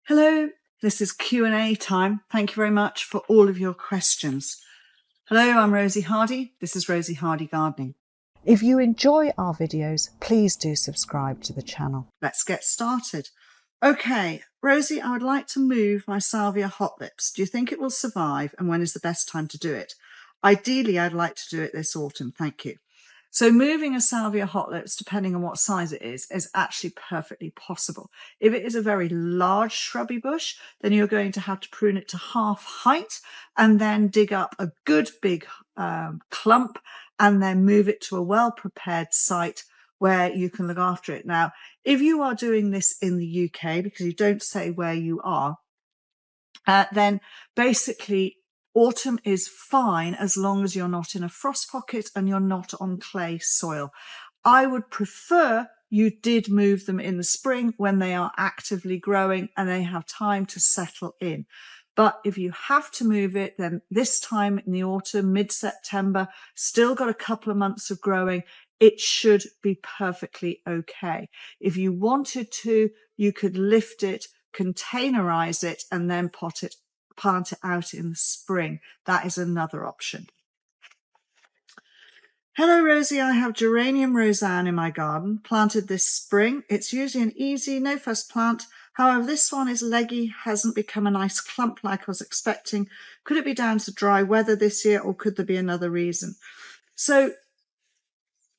Hello, this is Q&A time. Thank you very much for all of your questions. Hello, I'm Rosy Hardy. This is Rosy Hardy Gardening. If you enjoy our videos, please do subscribe to the channel. Let's get started. Okay, Rosy, I would like to move my Salvia hot lips. Do you think it will survive, and when is the best time to do it? Ideally, I'd like to do it this autumn. Thank you. So moving a Salvia hot lips, depending on what size it is actually perfectly possible. If it is a very large shrubby bush, then you're going to have to prune it to half height and then dig up a good big clump and then move it to a well-prepared site where you can look after it. Now, if you are doing this in the UK, because you don't say where you are, then basically autumn is fine as long as you're not in a frost pocket and you're not on clay soil. I would prefer you did move them in the spring when they are actively growing and they have time to settle in. But if you have to move it, then this time in the autumn, mid-September, still got a couple of months of growing, it should be perfectly okay. If you wanted to, you could lift it, containerize it, and then plant it out in the spring. That is another option. Hello, Rosie. I have Geranium Roseanne in my garden, planted this spring. It's usually an easy, no fuss plant. However, this one is leggy, hasn't become a nice clump like I was expecting. Could it be down to dry weather this year, or could there be another reason? So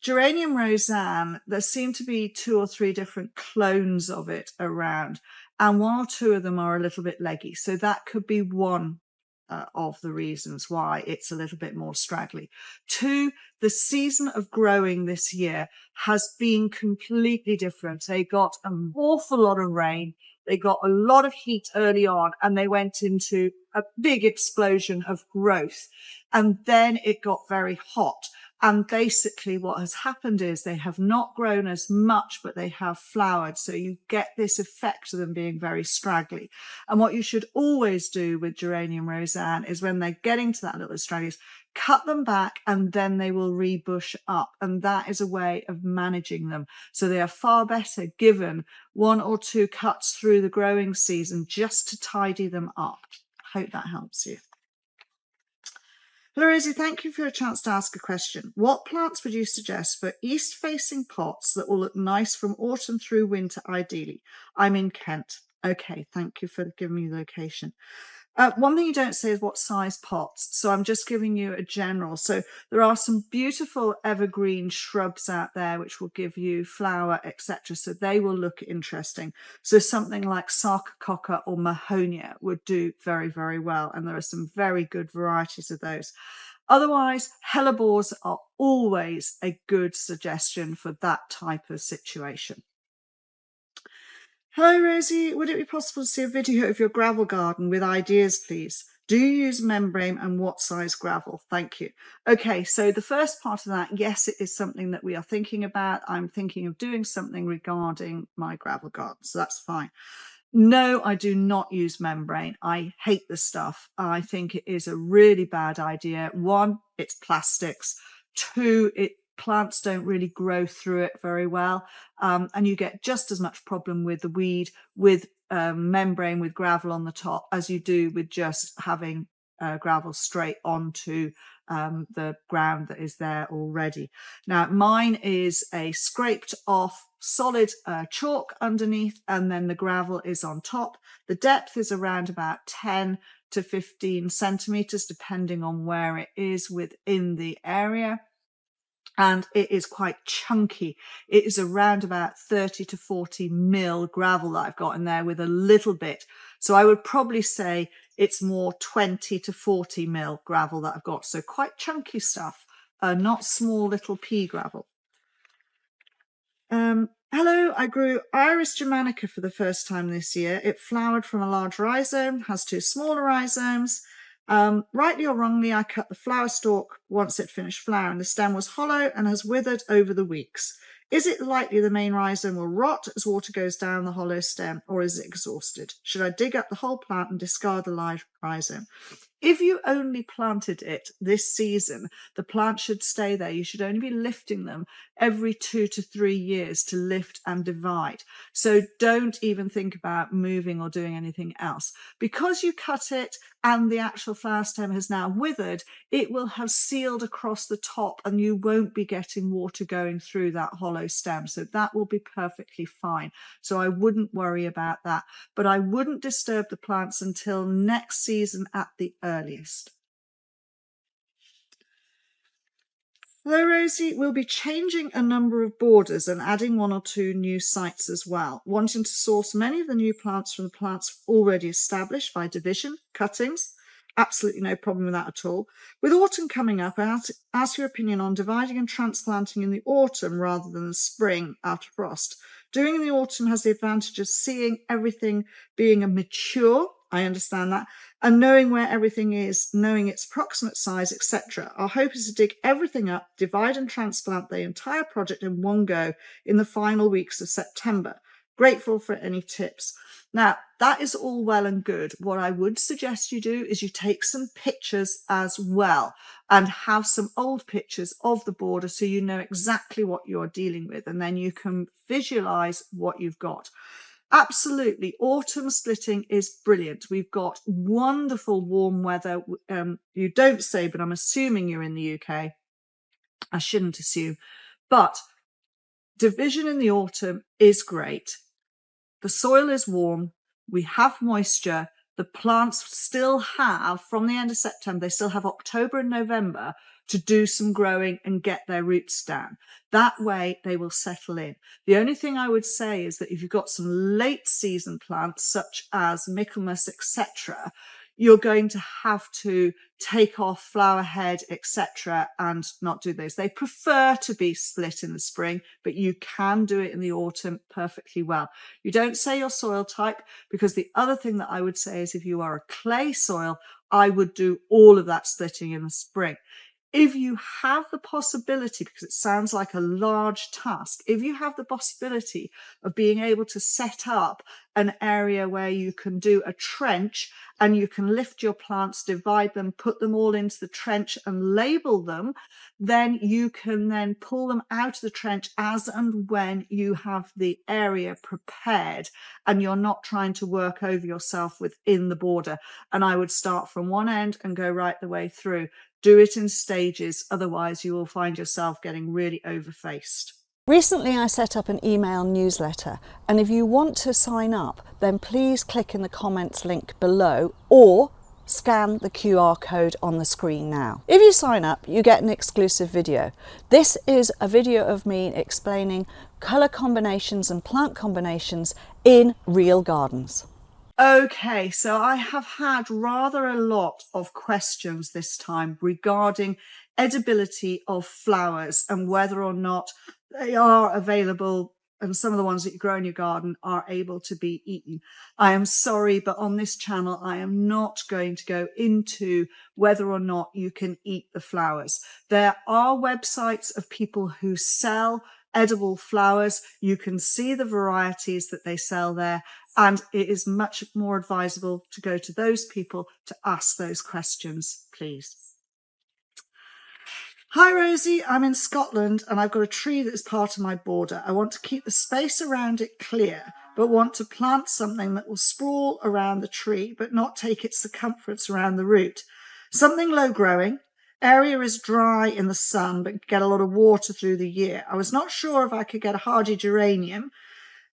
Geranium Roseanne, there seem to be 2 or 3 different clones of it around, and 1 or 2 of them are a little bit leggy. So that could be one of the reasons why it's a little bit more straggly. 2, the season of growing this year has been completely different. They got an awful lot of rain. They got a lot of heat early on, and they went into a big explosion of growth. And then it got very hot. And basically what has happened is they have not grown as much, but they have flowered. So you get this effect of them being very straggly. And what you should always do with Geranium Roseanne is when they're getting to that little straggly, cut them back and then they will rebush up. And that is a way of managing them. So they are far better given 1 or 2 cuts through the growing season just to tidy them up. Hope that helps you. Hello, Rosie. Thank you for your chance to ask a question. What plants would you suggest for east-facing pots that will look nice from autumn through winter, ideally? I'm in Kent. Okay, thank you for giving me the location. One thing you don't say is what size pots. So I'm just giving you a general. So there are some beautiful evergreen shrubs out there which will give you flower, etc. So they will look interesting. So something like Sarcococca or Mahonia would do very, very well. And there are some very good varieties of those. Otherwise, hellebores are always a good suggestion for that type of situation. Hello, Rosie. Would it be possible to see a video of your gravel garden with ideas, please? Do you use membrane, and what size gravel? Thank you. Okay, so the first part of that, yes, it is something that we are thinking about. I'm thinking of doing something regarding my gravel garden, so that's fine. No, I do not use membrane. I hate the stuff. I think it is a really bad idea. 1, it's plastics. 2, plants don't really grow through it very well. And you get just as much problem with the weed with membrane with gravel on the top as you do with just having gravel straight onto the ground that is there already. Now, mine is a scraped off solid chalk underneath, and then the gravel is on top. The depth is around about 10 to 15 centimeters, depending on where it is within the area. And it is quite chunky. It is around about 30 to 40 mil gravel that I've got in there with a little bit. So I would probably say it's more 20 to 40 mil gravel that I've got. So quite chunky stuff, not small little pea gravel. Hello, I grew Iris Germanica for the first time this year. It flowered from a large rhizome, has 2 smaller rhizomes. Rightly or wrongly, I cut the flower stalk once it finished flowering. The stem was hollow and has withered over the weeks. Is it likely the main rhizome will rot as water goes down the hollow stem, or is it exhausted? Should I dig up the whole plant and discard the live rhizome? If you only planted it this season, the plant should stay there. You should only be lifting them every 2 to 3 years to lift and divide. So don't even think about moving or doing anything else. Because you cut it and the actual flower stem has now withered, it will have sealed across the top and you won't be getting water going through that hollow stem. So that will be perfectly fine. So I wouldn't worry about that, but I wouldn't disturb the plants until next season at the earliest. Hello, Rosie. We'll be changing a number of borders and adding 1 or 2 new sites as well, wanting to source many of the new plants from the plants already established by division, cuttings. Absolutely no problem with that at all. With autumn coming up, I ask your opinion on dividing and transplanting in the autumn rather than the spring after frost. Doing in the autumn has the advantage of seeing everything being mature, I understand that, and knowing where everything is, knowing its approximate size, etc. Our hope is to dig everything up, divide and transplant the entire project in one go in the final weeks of September. Grateful for any tips. Now, that is all well and good. What I would suggest you do is you take some pictures as well and have some old pictures of the border so you know exactly what you're dealing with, and then you can visualize what you've got. Absolutely. Autumn splitting is brilliant. We've got wonderful warm weather. You don't say, but I'm assuming you're in the UK. I shouldn't assume. But division in the autumn is great. The soil is warm. We have moisture. The plants still have, from the end of September, they still have October and November to do some growing and get their roots down. That way they will settle in. The only thing I would say is that if you've got some late season plants such as Michaelmas, etc., you're going to have to take off flower head, etc., and not do those. They prefer to be split in the spring, but you can do it in the autumn perfectly well. You don't say your soil type, because the other thing that I would say is if you are a clay soil, I would do all of that splitting in the spring. If you have the possibility, because it sounds like a large task, if you have the possibility of being able to set up an area where you can do a trench and you can lift your plants, divide them, put them all into the trench and label them, then you can then pull them out of the trench as and when you have the area prepared and you're not trying to work over yourself within the border. And I would start from one end and go right the way through. Do it in stages, otherwise you will find yourself getting really overfaced. Recently I set up an email newsletter, and if you want to sign up, then please click in the comments link below or scan the QR code on the screen now. If you sign up, you get an exclusive video. This is a video of me explaining colour combinations and plant combinations in real gardens. Okay, so I have had rather a lot of questions this time regarding edibility of flowers and whether or not they are available, and some of the ones that you grow in your garden are able to be eaten. I am sorry, but on this channel, I am not going to go into whether or not you can eat the flowers. There are websites of people who sell edible flowers. You can see the varieties that they sell there, and it is much more advisable to go to those people to ask those questions, please. Hi Rosie, I'm in Scotland and I've got a tree that's part of my border. I want to keep the space around it clear, but want to plant something that will sprawl around the tree but not take its circumference around the root. Something low growing. Area is dry in the sun but get a lot of water through the year. I was not sure if I could get a hardy geranium,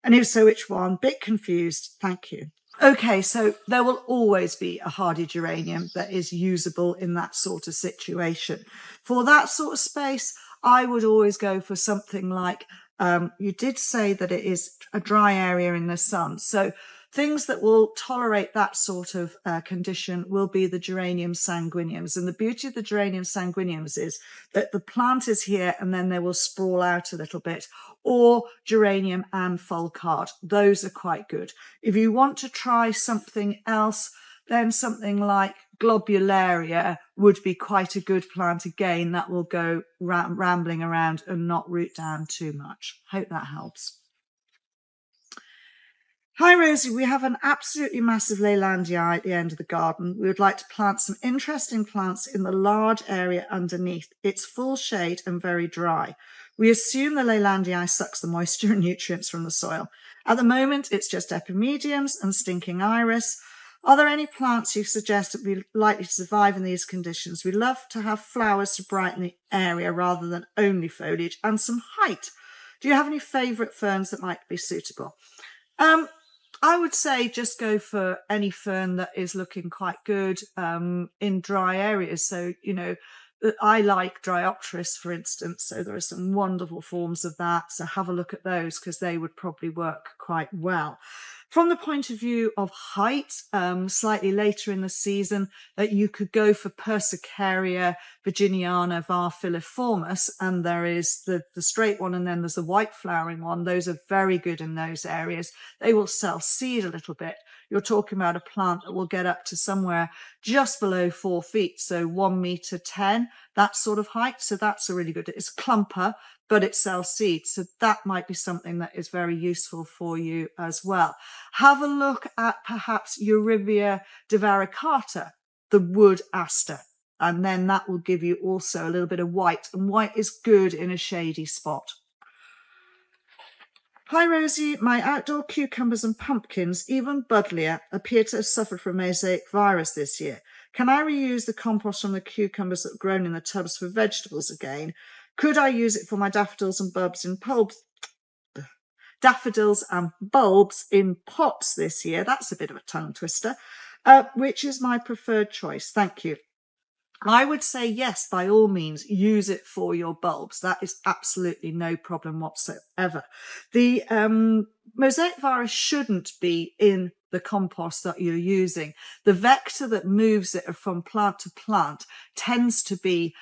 and if so, which one? Bit confused. Thank you. Okay, so there will always be a hardy geranium that is usable in that sort of situation. For that sort of space, I would always go for something like, you did say that it is a dry area in the sun. So things that will tolerate that sort of condition will be the geranium sanguineums. And the beauty of the geranium sanguineums is that the plant is here and then they will sprawl out a little bit. Or geranium and fulcard. Those are quite good. If you want to try something else, then something like globularia would be quite a good plant again. That will go rambling around and not root down too much. Hope that helps. Hi Rosie, we have an absolutely massive Leylandii at the end of the garden. We would like to plant some interesting plants in the large area underneath. It's full shade and very dry. We assume the Leylandii sucks the moisture and nutrients from the soil. At the moment, it's just epimediums and stinking iris. Are there any plants you suggest that would be likely to survive in these conditions? We'd love to have flowers to brighten the area rather than only foliage and some height. Do you have any favourite ferns that might be suitable? I would say just go for any fern that is looking quite good in dry areas. So, I like Dryopteris, for instance. So there are some wonderful forms of that. So have a look at those because they would probably work quite well. From the point of view of height, slightly later in the season, you could go for Persicaria virginiana var filiformis, and there is the straight one, and then there's the white flowering one. Those are very good in those areas. They will self-seed a little bit. You're talking about a plant that will get up to somewhere just below 4 feet, so 1 meter 10, that sort of height. So that's a really good. It's a clumper, but it sells seeds. So that might be something that is very useful for you as well. Have a look at perhaps Eurybia divaricata, the wood aster. And then that will give you also a little bit of white. And white is good in a shady spot. Hi Rosie, my outdoor cucumbers and pumpkins, even buddleia, appear to have suffered from mosaic virus this year. Can I reuse the compost from the cucumbers that have grown in the tubs for vegetables again? Could I use it for my daffodils and bulbs in pots this year? That's a bit of a tongue twister. Which is my preferred choice? Thank you. I would say yes, by all means, use it for your bulbs. That is absolutely no problem whatsoever. The mosaic virus shouldn't be in the compost that you're using. The vector that moves it from plant to plant tends to be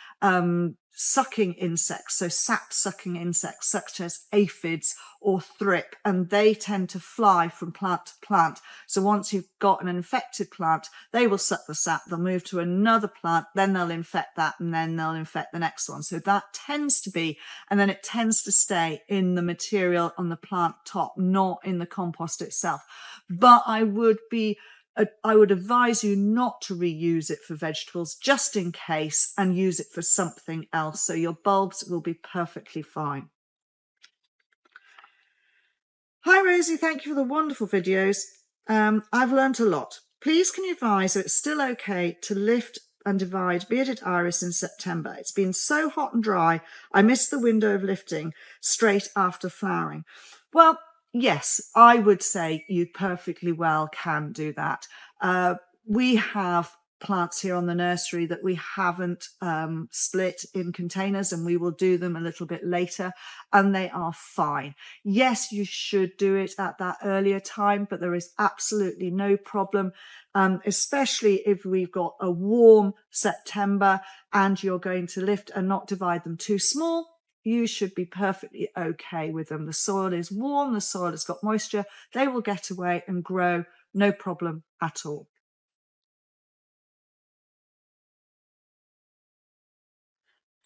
sucking insects, so sap-sucking insects such as aphids or thrip, and they tend to fly from plant to plant. So once you've got an infected plant, they will suck the sap, they'll move to another plant, then they'll infect that, and then they'll infect the next one. So that tends to be, and then it tends to stay in the material on the plant top, not in the compost itself. But I would advise you not to reuse it for vegetables just in case, and use it for something else. So your bulbs will be perfectly fine. Hi Rosie, thank you for the wonderful videos. I've learnt a lot. Please can you advise if it's still okay to lift and divide bearded iris in September? It's been so hot and dry, I missed the window of lifting straight after flowering. Well, yes, I would say you perfectly well can do that. We have plants here on the nursery that we haven't split in containers, and we will do them a little bit later, and they are fine. Yes, you should do it at that earlier time, but there is absolutely no problem, especially if we've got a warm September and you're going to lift and not divide them too small. You should be perfectly okay with them. The soil is warm, the soil has got moisture, they will get away and grow, no problem at all.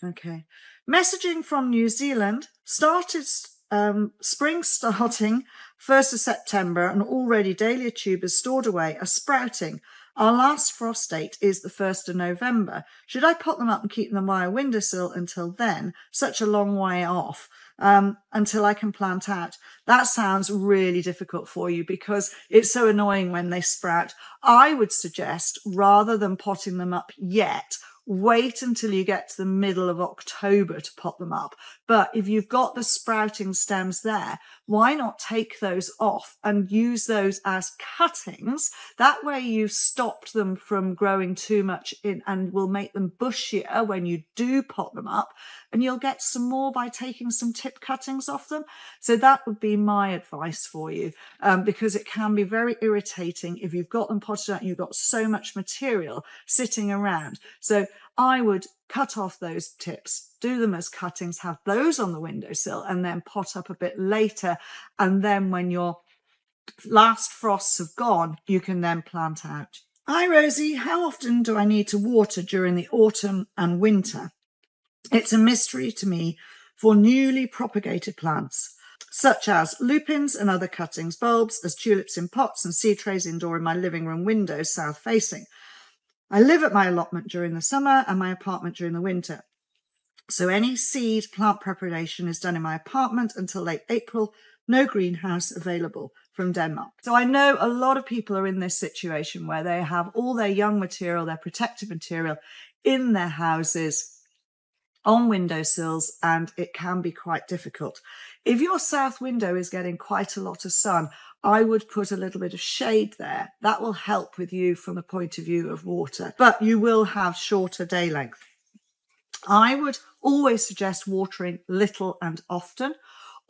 Okay. Messaging from New Zealand started spring starting 1st of September, and already dahlia tubers stored away are sprouting. Our last frost date is the 1st of November. Should I pot them up and keep them by a windowsill until then? Such a long way off until I can plant out. That sounds really difficult for you because it's so annoying when they sprout. I would suggest, rather than potting them up yet, wait until you get to the middle of October to pot them up. But if you've got the sprouting stems there, why not take those off and use those as cuttings? That way you've stopped them from growing too much in, and will make them bushier when you do pot them up, and you'll get some more by taking some tip cuttings off them. So that would be my advice for you, because it can be very irritating if you've got them potted out and you've got so much material sitting around. So I would cut off those tips, do them as cuttings, have those on the windowsill, and then pot up a bit later. And then when your last frosts have gone, you can then plant out. Hi Rosie, how often do I need to water during the autumn and winter? It's a mystery to me for newly propagated plants. such as lupins and other cuttings, bulbs as tulips in pots and seed trays indoor in my living room windows south facing. I live at my allotment during the summer and my apartment during the winter. So any seed plant preparation is done in my apartment until late April. No greenhouse available from Denmark. So I know a lot of people are in this situation where they have all their young material, their protective material in their houses on windowsills, and it can be quite difficult. If your south window is getting quite a lot of sun, I would put a little bit of shade there. That will help with you from a point of view of water, but you will have shorter day length. I would always suggest watering little and often.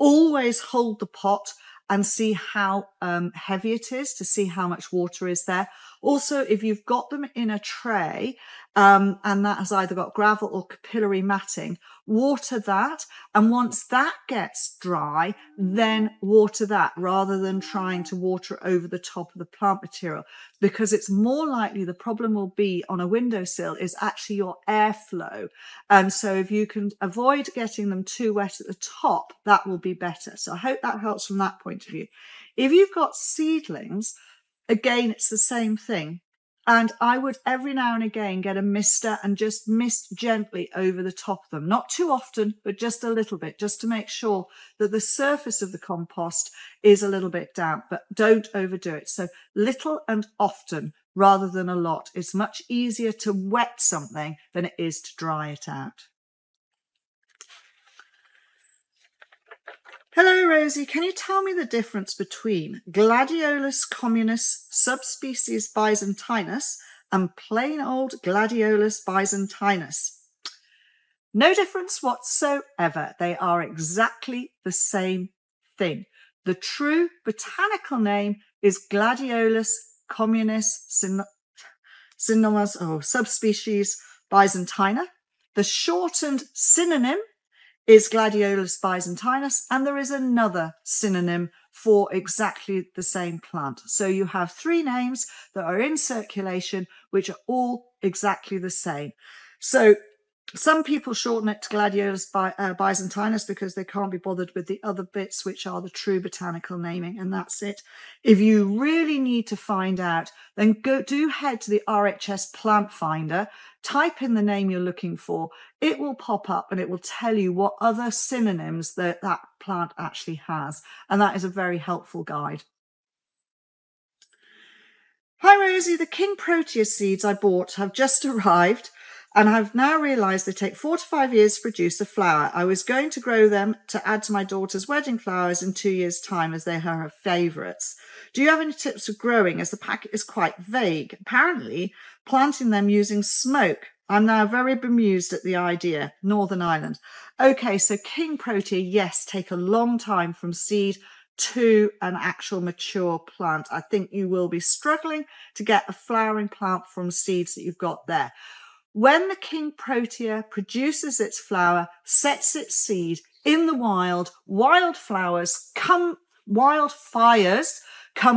Always hold the pot and see how heavy it is to see how much water is there. Also, if you've got them in a tray and that has either got gravel or capillary matting, water that. And once that gets dry, then water that rather than trying to water over the top of the plant material, because it's more likely the problem will be on a windowsill is actually your airflow. And so if you can avoid getting them too wet at the top, that will be better. So I hope that helps from that point of view. If you've got seedlings, again, it's the same thing. And I would every now and again get a mister and just mist gently over the top of them. Not too often, but just a little bit, just to make sure that the surface of the compost is a little bit damp, but don't overdo it. So little and often rather than a lot. It's much easier to wet something than it is to dry it out. Hello, Rosie. Can you tell me the difference between Gladiolus communis subspecies byzantinus and plain old Gladiolus byzantinus? No difference whatsoever. They are exactly the same thing. The true botanical name is Gladiolus communis subspecies byzantina. The shortened synonym is Gladiolus byzantinus, and there is another synonym for exactly the same plant. So you have three names that are in circulation, which are all exactly the same. So some people shorten it to Gladiolus byzantinus because they can't be bothered with the other bits, which are the true botanical naming, and that's it. If you really need to find out, then do head to the RHS Plant Finder, type in the name you're looking for. It will pop up and it will tell you what other synonyms that plant actually has, and that is a very helpful guide. Hi Rosie, the King Protea seeds I bought have just arrived and I've now realised they take 4 to 5 years to produce a flower. I was going to grow them to add to my daughter's wedding flowers in 2 years' time as they are her favourites. Do you have any tips for growing, as the packet is quite vague? Apparently, planting them using smoke. I'm now very bemused at the idea. Northern Ireland. Okay, so King Protea, yes, take a long time from seed to an actual mature plant. I think you will be struggling to get a flowering plant from seeds that you've got there. When the King Protea produces its flower, sets its seed in the wild, wildfires come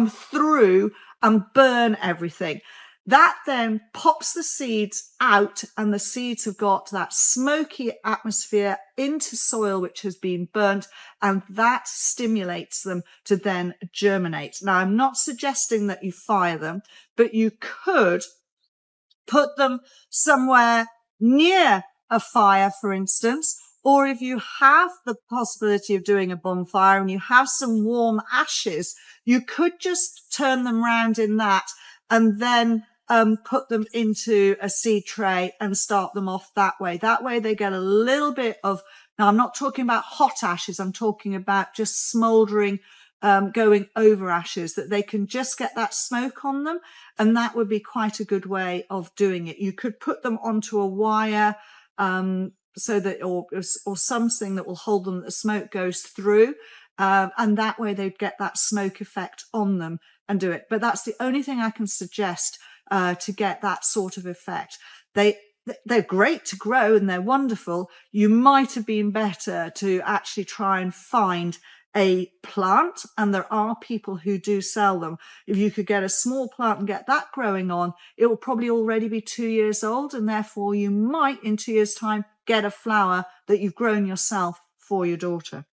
through and burn everything. That then pops the seeds out, and the seeds have got that smoky atmosphere into soil which has been burnt, and that stimulates them to then germinate. Now, I'm not suggesting that you fire them, but you could put them somewhere near a fire, for instance, or if you have the possibility of doing a bonfire and you have some warm ashes, you could just turn them round in that and then put them into a seed tray and start them off that way. That way they get a little bit of, now I'm not talking about hot ashes, I'm talking about just smouldering, going over ashes, that they can just get that smoke on them. And that would be quite a good way of doing it. You could put them onto a wire, so that, or something that will hold them, that the smoke goes through. And that way they'd get that smoke effect on them and do it. But that's the only thing I can suggest to get that sort of effect. They're great to grow and they're wonderful. You might have been better to actually try and find a plant, and there are people who do sell them. If you could get a small plant and get that growing on, it will probably already be 2 years old, and therefore you might in 2 years' time get a flower that you've grown yourself for your daughter.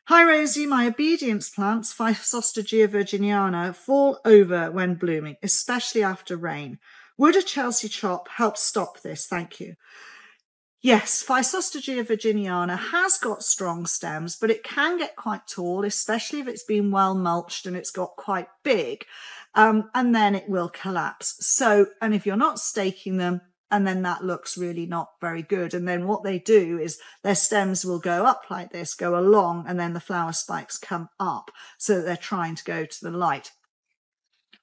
Hi Rosie, my obedience plants, Physostogia virginiana, fall over when blooming, especially after rain. Would a Chelsea chop help stop this? Thank you. Yes, Physostogia virginiana has got strong stems, but it can get quite tall, especially if it's been well mulched and it's got quite big, and then it will collapse. So, and if you're not staking them, and then that looks really not very good. And then what they do is their stems will go up like this, go along, and then the flower spikes come up. So that they're trying to go to the light.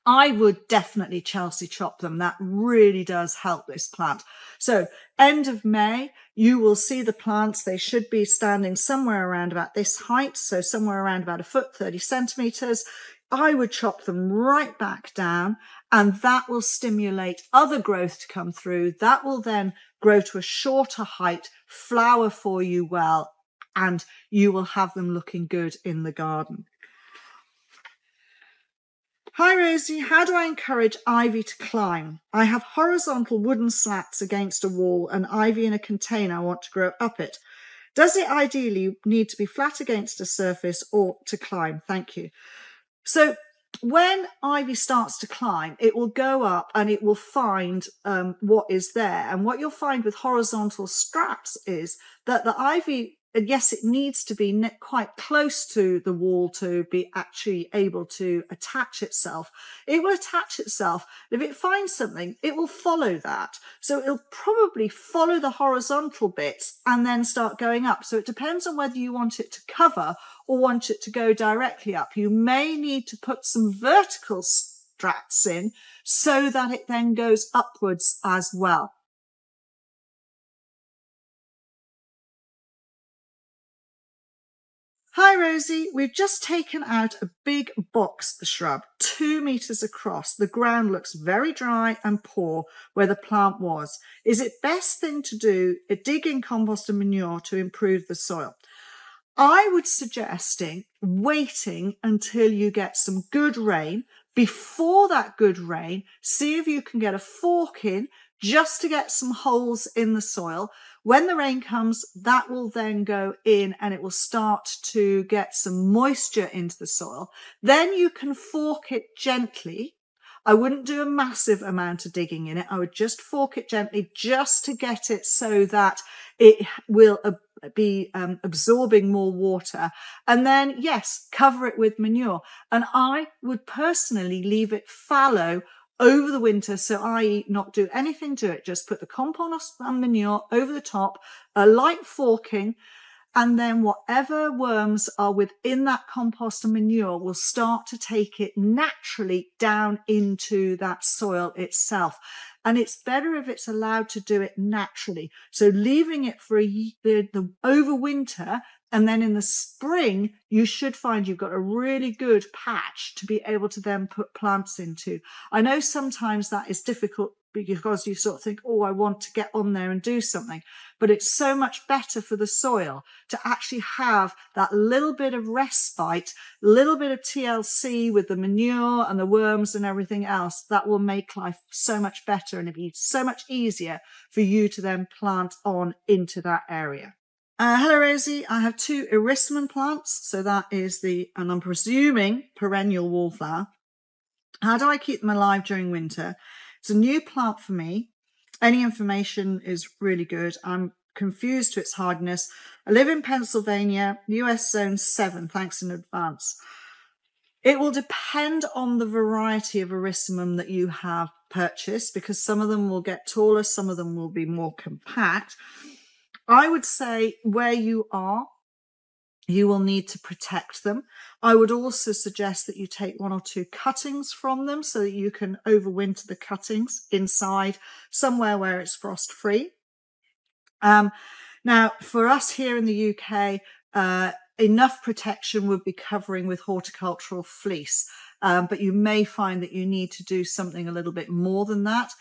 I would definitely Chelsea chop them. That really does help this plant. So end of May, you will see the plants. They should be standing somewhere around about this height. So somewhere around about a foot, 30 centimeters. I would chop them right back down, and that will stimulate other growth to come through. That will then grow to a shorter height, flower for you well, and you will have them looking good in the garden. Hi Rosie, how do I encourage ivy to climb? I have horizontal wooden slats against a wall and ivy in a container I want to grow up it. Does it ideally need to be flat against a surface or to climb? Thank you. So when ivy starts to climb, it will go up and it will find what is there. And what you'll find with horizontal straps is that the ivy, and yes, it needs to be quite close to the wall to be actually able to attach itself. It will attach itself. If it finds something, it will follow that. So it'll probably follow the horizontal bits and then start going up. So it depends on whether you want it to cover or want it to go directly up. You may need to put some vertical straps in so that it then goes upwards as well. Hi Rosie, we've just taken out a big box shrub, 2 meters across. The ground looks very dry and poor where the plant was. Is it best thing to do a dig in compost and manure to improve the soil? I would suggesting waiting until you get some good rain. Before that good rain, see if you can get a fork in just to get some holes in the soil. When the rain comes, that will then go in and it will start to get some moisture into the soil. Then you can fork it gently. I wouldn't do a massive amount of digging in it. I would just fork it gently just to get it so that it will be absorbing more water. And then, yes, cover it with manure. And I would personally leave it fallow over the winter. So i.e. not do anything to it. Just put the compost and manure over the top, a light forking, and then whatever worms are within that compost and manure will start to take it naturally down into that soil itself. And it's better if it's allowed to do it naturally. So leaving it for the over winter, and then in the spring, you should find you've got a really good patch to be able to then put plants into. I know sometimes that is difficult because you sort of think, oh, I want to get on there and do something. But it's so much better for the soil to actually have that little bit of respite, little bit of TLC with the manure and the worms and everything else. That will make life so much better, and it'll be so much easier for you to then plant on into that area. Hello Rosie, I have 2 erissimum plants. So that is and I'm presuming perennial wallflower. How do I keep them alive during winter? It's a new plant for me. Any information is really good. I'm confused to its hardiness. I live in Pennsylvania, US Zone 7. Thanks in advance. It will depend on the variety of erissimum that you have purchased, because some of them will get taller, some of them will be more compact. I would say where you are, you will need to protect them. I would also suggest that you take 1 or 2 cuttings from them so that you can overwinter the cuttings inside somewhere where it's frost free. Now, for us here in the UK, enough protection would be covering with horticultural fleece, but you may find that you need to do something a little bit more than that.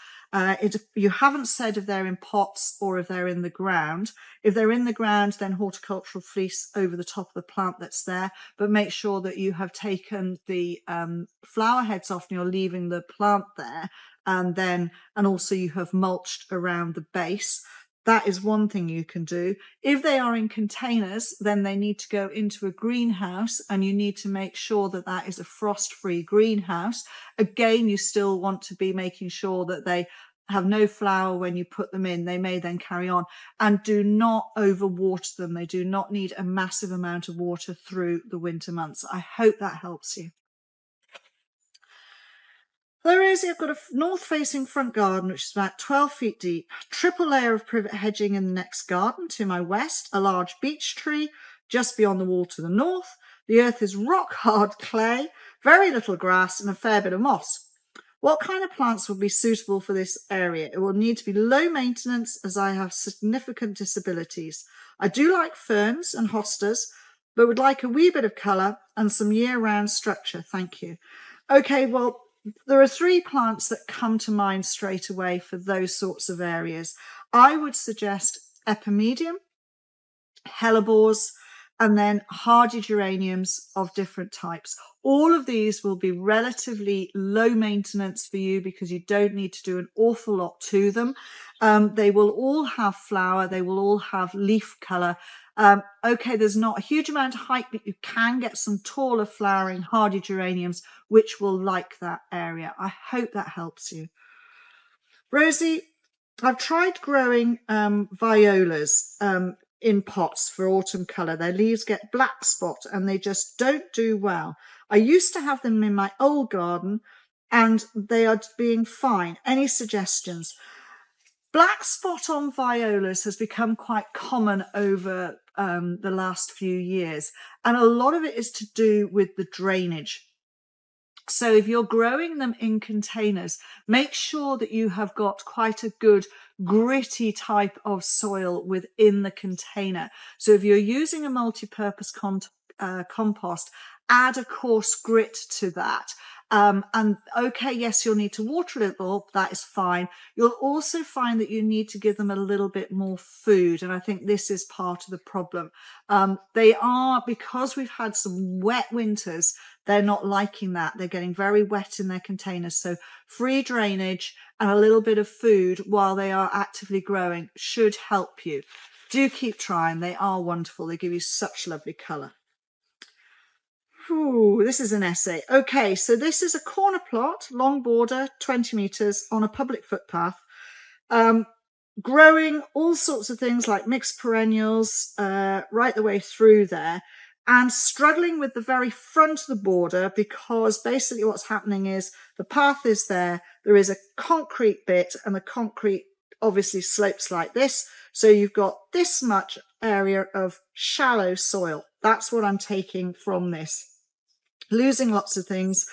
You haven't said if they're in pots or if they're in the ground. If they're in the ground, then horticultural fleece over the top of the plant that's there, but make sure that you have taken the flower heads off and you're leaving the plant there, and also you have mulched around the base. that is one thing you can do. If they are in containers, then they need to go into a greenhouse, and you need to make sure that that is a frost-free greenhouse. Again, you still want to be making sure that they have no flower when you put them in. They may then carry on, and do not overwater them. They do not need a massive amount of water through the winter months. I hope that helps you. Hello Rosie, I've got a north-facing front garden which is about 12 feet deep. Triple layer of privet hedging in the next garden. To my west, a large beech tree just beyond the wall to the north. The earth is rock-hard clay, very little grass and a fair bit of moss. What kind of plants would be suitable for this area? It will need to be low maintenance as I have significant disabilities. I do like ferns and hostas, but would like a wee bit of colour and some year-round structure. Thank you. Okay, well, there are 3 plants that come to mind straight away for those sorts of areas. I would suggest epimedium, hellebores, and then hardy geraniums of different types. All of these will be relatively low maintenance for you because you don't need to do an awful lot to them. They will all have flower. They will all have leaf colour. Okay, there's not a huge amount of height, but you can get some taller flowering hardy geraniums, which will like that area. I hope that helps you. Rosie, I've tried growing violas in pots for autumn colour. Their leaves get black spot and they just don't do well. I used to have them in my old garden and they are being fine. Any suggestions? Black spot on violas has become quite common over the last few years, and a lot of it is to do with the drainage. So if you're growing them in containers, make sure that you have got quite a good gritty type of soil within the container. So if you're using a multi-purpose compost, add a coarse grit to that. And okay, yes, you'll need to water a little, that is fine. You'll also find that you need to give them a little bit more food. And I think this is part of the problem. They are, because we've had some wet winters, they're not liking that. They're getting very wet in their containers. So free drainage and a little bit of food while they are actively growing should help you. Do keep trying. They are wonderful. They give you such lovely colour. Ooh, this is an essay. Okay, so this is a corner plot, long border, 20 metres on a public footpath, growing all sorts of things like mixed perennials right the way through there, and struggling with the very front of the border because basically what's happening is the path is there is a concrete bit, and the concrete obviously slopes like this. So you've got this much area of shallow soil. That's what I'm taking from this. Losing lots of things,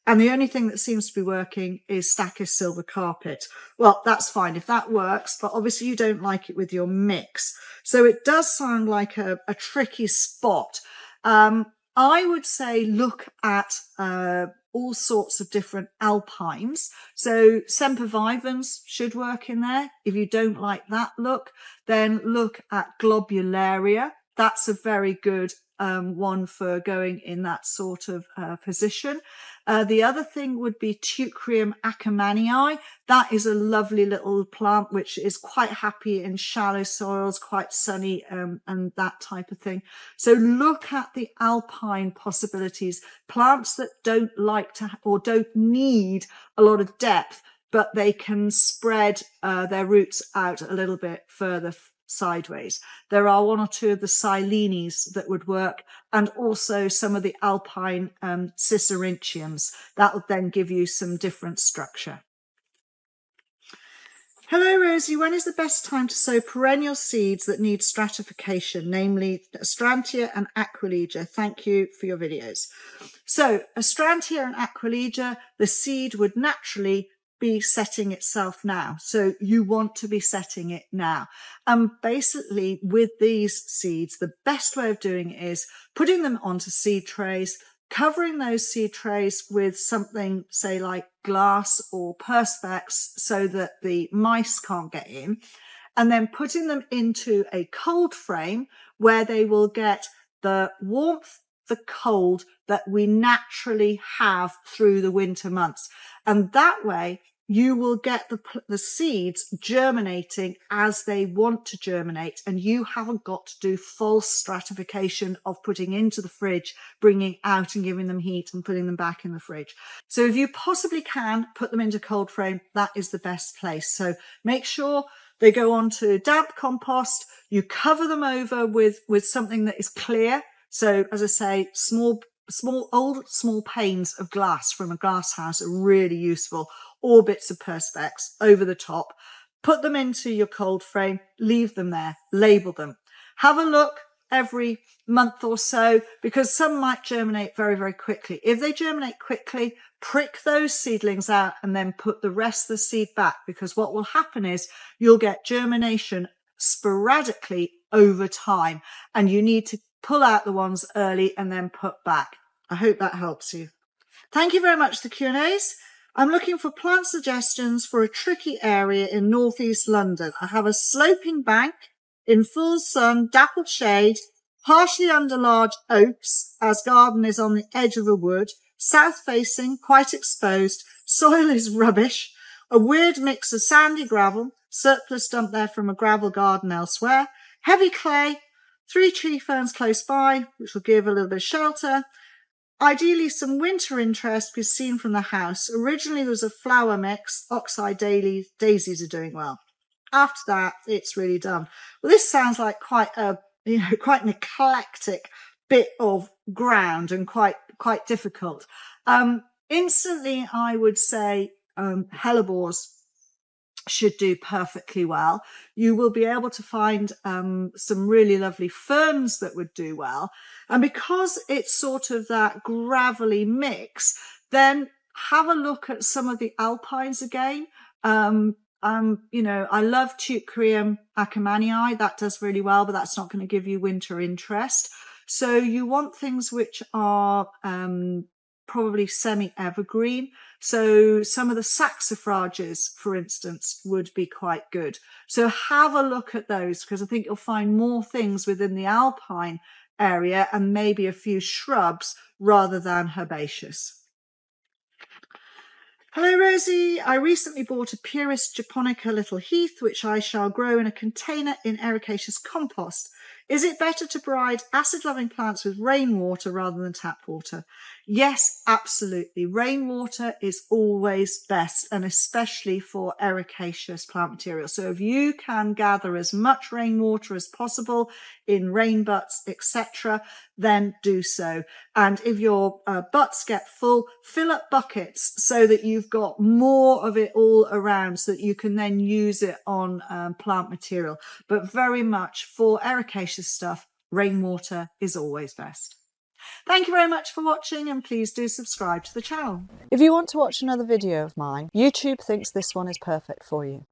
and the only thing that seems to be working is Stacker's silver carpet. Well, that's fine if that works, but obviously you don't like it with your mix. So it does sound like a tricky spot. I would say look at all sorts of different alpines. So sempervivens should work in there. If you don't like that look, then look at globularia. That's a very good one for going in that sort of position. The other thing would be Teucrium ackermanii. That is a lovely little plant which is quite happy in shallow soils, quite sunny, and that type of thing. So look at the alpine possibilities, plants that don't like to or don't need a lot of depth, but they can spread their roots out a little bit further sideways. There are 1 or 2 of the Silenes that would work, and also some of the Alpine Cicerentiums. That would then give you some different structure. Hello Rosie, when is the best time to sow perennial seeds that need stratification, namely Astrantia and Aquilegia? Thank you for your videos. So Astrantia and Aquilegia, the seed would naturally be setting itself now. So you want to be setting it now. And basically with these seeds, the best way of doing it is putting them onto seed trays, covering those seed trays with something, say like glass or perspex, so that the mice can't get in, and then putting them into a cold frame where they will get the warmth, the cold that we naturally have through the winter months. And that way you will get the seeds germinating as they want to germinate, and you haven't got to do false stratification of putting into the fridge, bringing out and giving them heat and putting them back in the fridge. So if you possibly can put them into cold frame, that is the best place. So make sure they go onto damp compost. You cover them over with something that is clear. So as I say, small panes of glass from a glass house are really useful, or bits of perspex over the top. Put them into your cold frame, leave them there, label them. Have a look every month or so, because some might germinate very, very quickly. If they germinate quickly, prick those seedlings out and then put the rest of the seed back, because what will happen is you'll get germination sporadically over time, and you need to pull out the ones early and then put back. I hope that helps you. Thank you very much for the Q&As. I'm looking for plant suggestions for a tricky area in northeast London. I have a sloping bank in full sun, dappled shade, partially under large oaks, as garden is on the edge of a wood, south facing, quite exposed, soil is rubbish, a weird mix of sandy gravel, surplus dumped there from a gravel garden elsewhere, heavy clay, 3 tree ferns close by, which will give a little bit of shelter. Ideally, some winter interest is seen from the house. Originally, there was a flower mix. Oxeye daisies are doing well. After that, it's really done. Well, this sounds like quite an eclectic bit of ground and quite difficult. Instantly, I would say hellebores should do perfectly well. You will be able to find some really lovely ferns that would do well. And because it's sort of that gravelly mix, then have a look at some of the Alpines again. I love Teucrium ackermanii. That does really well, but that's not going to give you winter interest. So you want things which are probably semi-evergreen. So some of the saxifrages, for instance, would be quite good. So have a look at those, because I think you'll find more things within the Alpine area and maybe a few shrubs rather than herbaceous. Hello, Rosie. I recently bought a Purist Japonica Little Heath, which I shall grow in a container in ericaceous compost. Is it better to brine acid-loving plants with rainwater rather than tap water? Yes, absolutely. Rainwater is always best, and especially for ericaceous plant material. So if you can gather as much rainwater as possible in rain butts, etc., then do so. And if your butts get full, fill up buckets so that you've got more of it all around, so that you can then use it on plant material. But very much for ericaceous stuff, rainwater is always best. Thank you very much for watching, and please do subscribe to the channel. If you want to watch another video of mine, YouTube thinks this one is perfect for you.